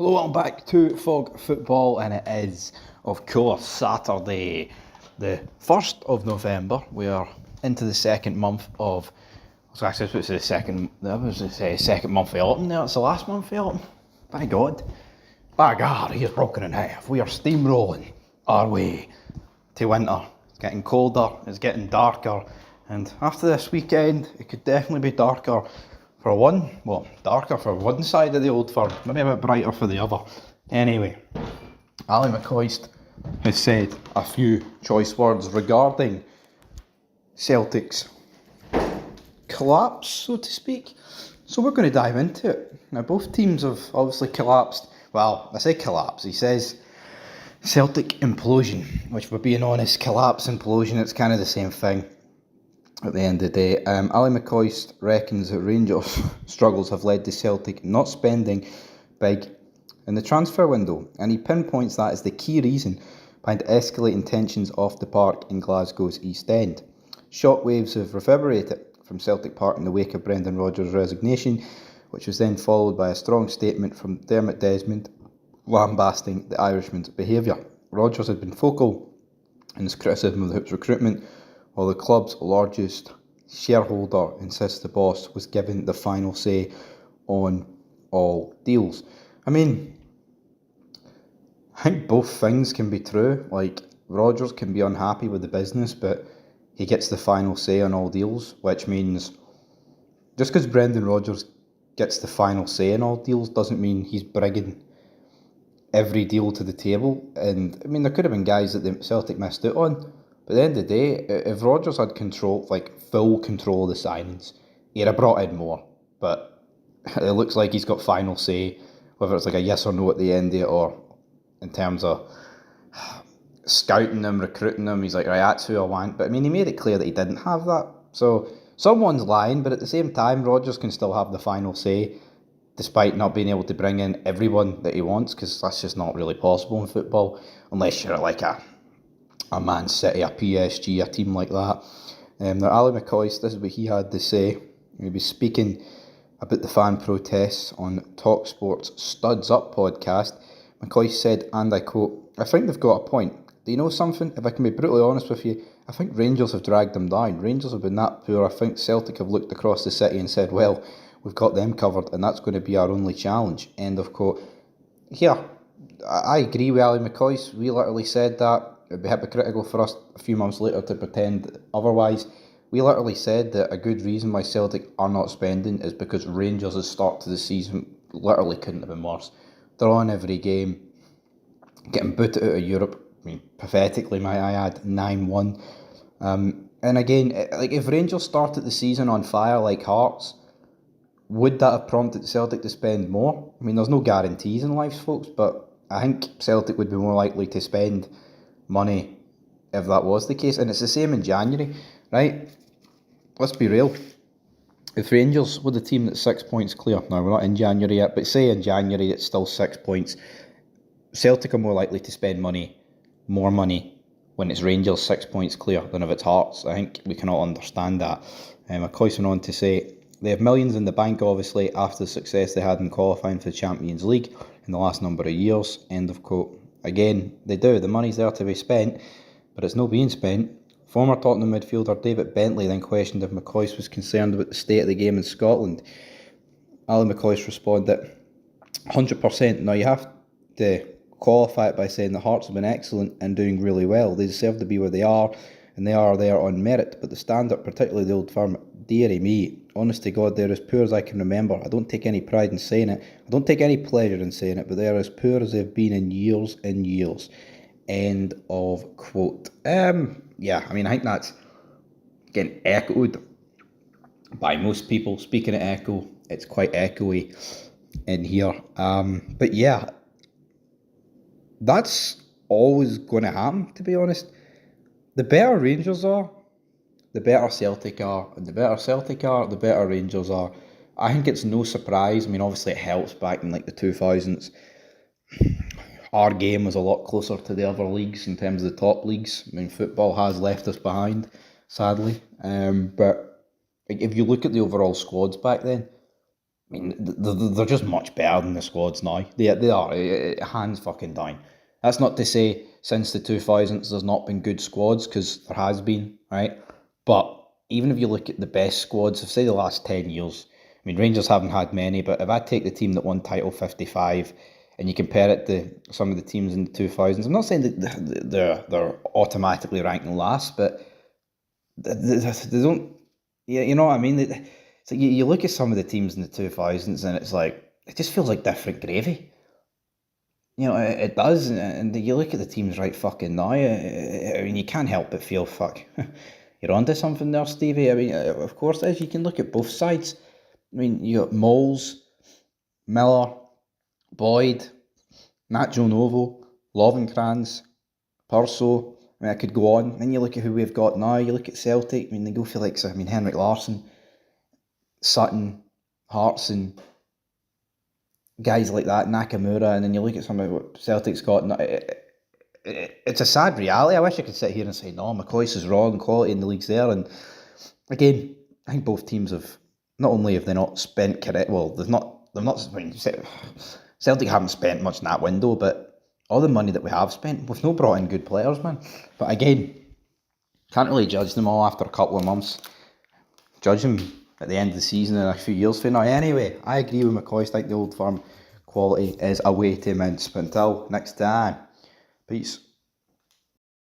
Hello, welcome back to Fog Football, and it is, of course, Saturday, the 1st of November. We are into the second month of, I was supposed to say second month of autumn now. It's the last month of autumn. By God. By God, he is broken in half. We are steamrolling our way to winter. It's getting colder, it's getting darker, and after this weekend, it could definitely be darker darker for one side of the old firm, maybe a bit brighter for the other. Anyway, Ali Mccoist has said a few choice words regarding Celtic's collapse, so to speak. So we're going to dive into it. Now, both teams have obviously collapsed. Well, I say collapse. He says Celtic implosion, which, for being honest, collapse, implosion, it's kind of the same thing. At the end of the day, Ali Mccoist reckons that Rangers' struggles have led to Celtic not spending big in the transfer window, and he pinpoints that as the key reason behind escalating tensions off the park in Glasgow's East End. Shockwaves have reverberated from Celtic Park in the wake of Brendan Rodgers' resignation, which was then followed by a strong statement from Dermot Desmond lambasting the Irishman's behaviour. Rodgers had been vocal in his criticism of the Hoops recruitment, while the club's largest shareholder insists the boss was given the final say on all deals. I mean, I think both things can be true. Like, Rodgers can be unhappy with the business, but he gets the final say on all deals, which means just because Brendan Rodgers gets the final say on all deals doesn't mean he's bringing every deal to the table. And I mean, there could have been guys that the Celtic missed out on. But at the end of the day, if Rodgers had full control of the signings, he'd have brought in more. But it looks like he's got final say, whether it's like a yes or no at the end of it, or in terms of scouting them, recruiting them. He's like, right, that's who I want. But I mean, he made it clear that he didn't have that. So someone's lying, but at the same time, Rodgers can still have the final say, despite not being able to bring in everyone that he wants, because that's just not really possible in football, unless you're like a Man City, a PSG, a team like that. Now, Ali Mccoist, this is what he had to say. He was speaking about the fan protests on TalkSport's Studs Up podcast. Mccoist said, and I quote, "I think they've got a point. Do you know something? If I can be brutally honest with you, I think Rangers have dragged them down. Rangers have been that poor. I think Celtic have looked across the city and said, well, we've got them covered, and that's going to be our only challenge." End of quote. Here, I agree with Ali Mccoist. We literally said that. It would be hypocritical for us a few months later to pretend otherwise. We literally said that a good reason why Celtic are not spending is because Rangers' start to the season literally couldn't have been worse. They're on every game, getting booted out of Europe, I mean, pathetically, might I add, 9-1. And again, like, if Rangers started the season on fire like Hearts, would that have prompted Celtic to spend more? I mean, there's no guarantees in life, folks, but I think Celtic would be more likely to spend money if that was the case. And it's the same in January, right? Let's be real. If Rangers were the team that's 6 points clear, now we're not in January yet, but say in January it's still 6 points, Celtic are more likely to spend more money when it's Rangers 6 points clear than if it's Hearts. I think we can all understand that. McCoist went on to say, they have millions in the bank, obviously, after the success they had in qualifying for the Champions League in the last number of years. End of quote. Again, they do. The money's there to be spent, but it's not being spent. Former Tottenham midfielder David Bentley then questioned if McCoist was concerned about the state of the game in Scotland. Ali Mccoist responded, 100%. Now, you have to qualify it by saying the Hearts have been excellent and doing really well. They deserve to be where they are, and they are there on merit. But the standard, particularly the old firm, dearie me, honest to God, they're as poor as I can remember. I don't take any pride in saying it. I don't take any pleasure in saying it, but they're as poor as they've been in years and years. End of quote. Yeah, I mean, I think that's getting echoed by most people. Speaking of echo, it's quite echoey in here. But yeah, that's always going to happen, to be honest. The better Rangers are, the better Celtic are, and the better Celtic are, the better Rangers are. I think it's no surprise. I mean, obviously it helps back in like the 2000s. Our game was a lot closer to the other leagues in terms of the top leagues. I mean, football has left us behind, sadly. But if you look at the overall squads back then, mean, they're just much better than the squads now. They are, hands fucking down. That's not to say since the 2000s there's not been good squads, because there has been, right? But even if you look at the best squads of, say, the last 10 years, I mean, Rangers haven't had many, but if I take the team that won title 55 and you compare it to some of the teams in the 2000s, I'm not saying that they're automatically ranking last, but they don't, yeah, you know what I mean? It's like you look at some of the teams in the 2000s and it's like, it just feels like different gravy. You know, it does, and you look at the teams right fucking now, I mean, you can't help but feel, fuck, you're onto something there, Stevie. I mean, of course it is. You can look at both sides. I mean, you got Moles, Miller, Boyd, Nat Joe Novo, Lovenkrands, Purso. I mean, I could go on. Then you look at who we've got now. You look at Celtic. I mean, they go for like, I mean, Henrik Larsson, Sutton, Hartson, guys like that, Nakamura, and then you look at some of what Celtic's got. And it's a sad reality. I wish I could sit here and say, no, Mccoist is wrong. Quality in the league's there. And again, I think both teams have, not only have they not spent correct. Well, they've not. I mean, Celtic haven't spent much in that window, but all the money that we have spent, we've not brought in good players, man. But again, can't really judge them all after a couple of months. Judge them at the end of the season in a few years from now. Anyway, I agree with McCoist. I think the Old Firm quality is a way to mince. But until next time, peace.